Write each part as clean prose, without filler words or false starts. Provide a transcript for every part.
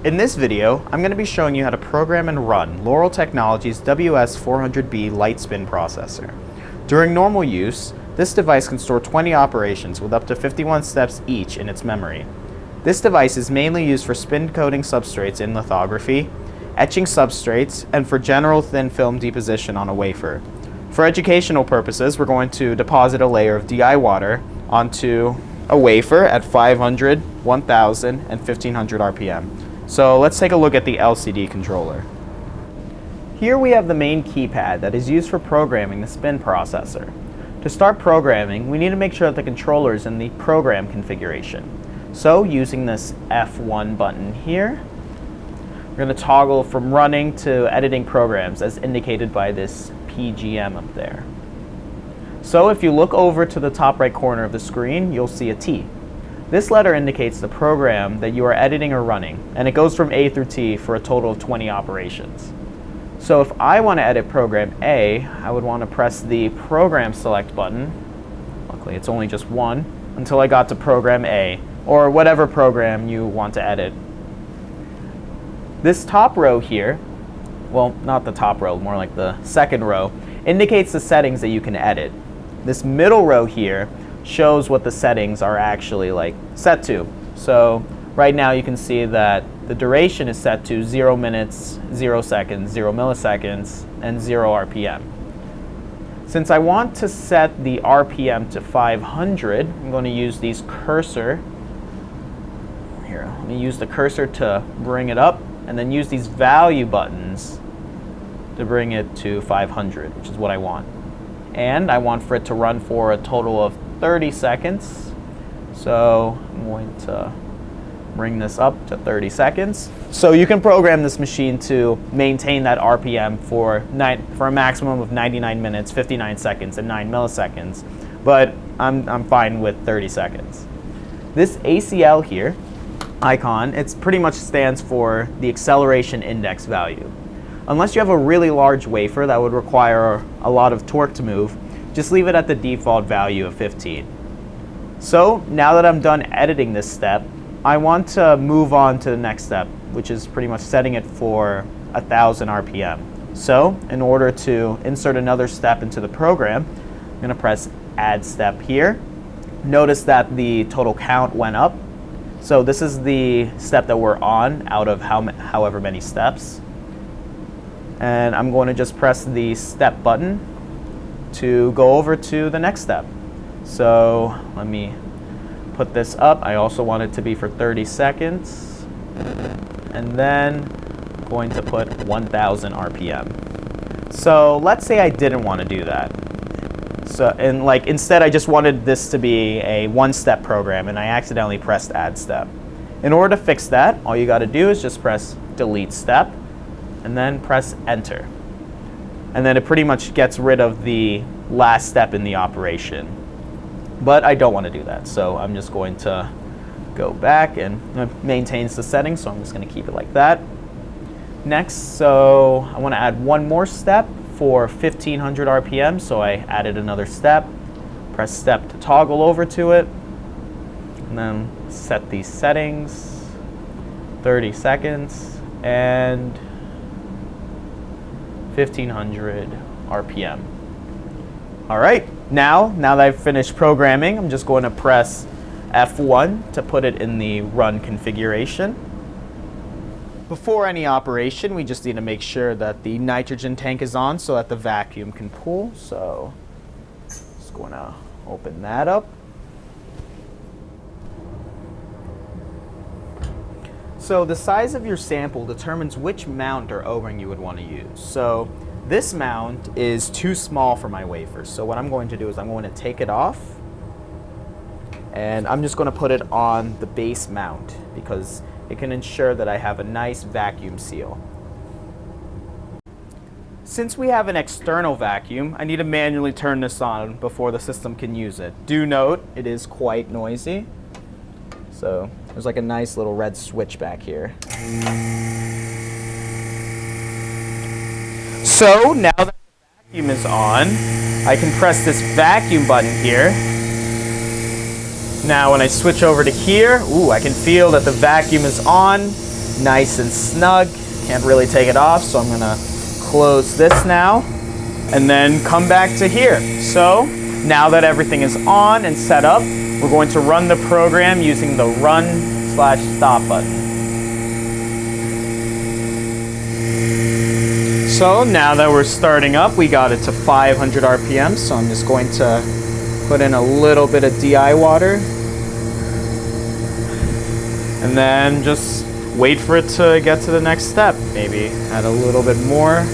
In this video, I'm going to be showing you how to program and run Laurel Technologies' WS-400B Light Spin Processor. During normal use, this device can store 20 operations with up to 51 steps each in its memory. This device is mainly used for spin coating substrates in lithography, etching substrates, and for general thin film deposition on a wafer. For educational purposes, we're going to deposit a layer of DI water onto a wafer at 500, 1000, and 1500 RPM. So let's take a look at the LCD controller. Here we have the main keypad that is used for programming the spin processor. To start programming, we need to make sure that the controller is in the program configuration. So using this F1 button here, we're going to toggle from running to editing programs as indicated by this PGM up there. So if you look over to the top right corner of the screen, you'll see a T. This letter indicates the program that you are editing or running, and it goes from A through T for a total of 20 operations. So if I want to edit program A, I would want to press the program select button. Luckily it's only just one, until I got to program A, or whatever program you want to edit. This top row here, well, not the top row, more like the second row, indicates the settings that you can edit. This middle row here shows what the settings are actually set to. So right now you can see that the duration is set to 0 minutes, 0 seconds, 0 milliseconds, and 0 RPM. Since I want to set the RPM to 500, I'm going to use these cursor. Here, let me use the cursor to bring it up, and then use these value buttons to bring it to 500, which is what I want. And I want for it to run for a total of 30 seconds. So I'm going to bring this up to 30 seconds. So you can program this machine to maintain that RPM for a maximum of 99 minutes, 59 seconds, and 9 milliseconds. But I'm fine with 30 seconds. This ACL here, icon, it pretty much stands for the acceleration index value. Unless you have a really large wafer that would require a lot of torque to move, just leave it at the default value of 15. So now that I'm done editing this step, I want to move on to the next step, which is pretty much setting it for 1000 RPM. So in order to insert another step into the program, I'm going to press add step here. Notice that the total count went up. So this is the step that we're on out of however many steps. And I'm going to just press the step button to go over to the next step. So let me put this up. I also want it to be for 30 seconds. And then I'm going to put 1000 RPM. So let's say I didn't want to do that. So instead I just wanted this to be a one-step program and I accidentally pressed add step. In order to fix that, all you got to do is just press delete step and then press enter. And then it pretty much gets rid of the last step in the operation. But I don't want to do that, so I'm just going to go back, and it maintains the settings, so I'm just going to keep it like that. Next, so I want to add one more step for 1500 RPM, so I added another step. Press step to toggle over to it, and then set these settings, 30 seconds, and 1500 RPM. All right, now that I've finished programming, I'm just going to press F1 to put it in the run configuration. Before any operation, we just need to make sure that the nitrogen tank is on so that the vacuum can pool. So just going to open that up. So the size of your sample determines which mount or O-ring you would want to use. So this mount is too small for my wafer. So what I'm going to do is I'm going to take it off, and I'm just going to put it on the base mount because it can ensure that I have a nice vacuum seal. Since we have an external vacuum, I need to manually turn this on before the system can use it. Do note, it is quite noisy. So there's like a nice little red switch back here. So now that the vacuum is on, I can press this vacuum button here. Now when I switch over to here, I can feel that the vacuum is on nice and snug. Can't really take it off, so I'm gonna close this now and then come back to here. So now that everything is on and set up, we're going to run the program using the run/stop button. So now that we're starting up, we got it to 500 RPM, so I'm just going to put in a little bit of DI water and then just wait for it to get to the next step. Maybe add a little bit more.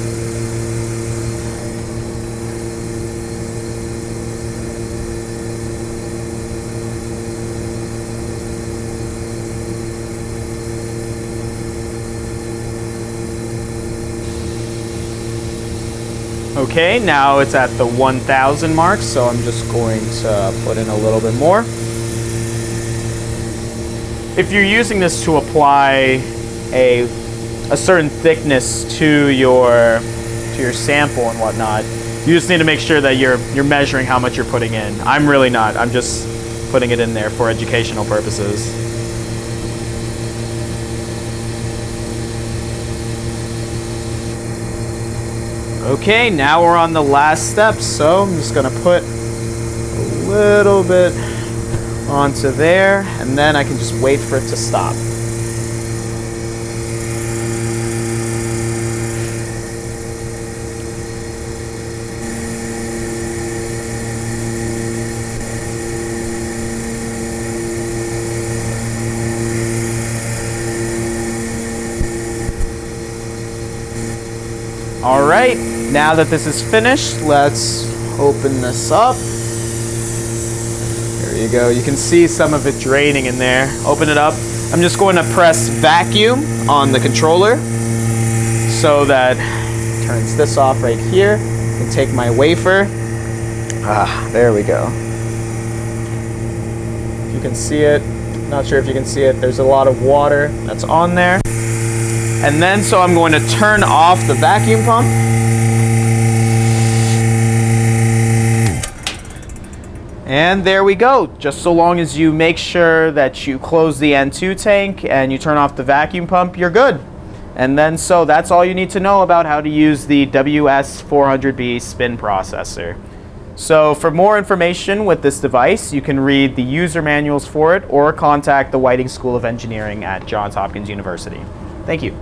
Okay, now it's at the 1000 mark, so I'm just going to put in a little bit more. If you're using this to apply a certain thickness to your sample and whatnot, you just need to make sure that you're measuring how much you're putting in. I'm really not. I'm just putting it in there for educational purposes. Okay, now we're on the last step, so I'm just gonna put a little bit onto there, and then I can just wait for it to stop. All right, now that this is finished, let's open this up. There you go. You can see some of it draining in there. Open it up. I'm just going to press vacuum on the controller so that it turns this off right here. And take my wafer. There we go. If you can see it, not sure if you can see it, there's a lot of water that's on there. And then, so I'm going to turn off the vacuum pump. And there we go. Just so long as you make sure that you close the N2 tank and you turn off the vacuum pump, you're good. And then, so that's all you need to know about how to use the WS-400B Spin Processor. So for more information with this device, you can read the user manuals for it or contact the Whiting School of Engineering at Johns Hopkins University. Thank you.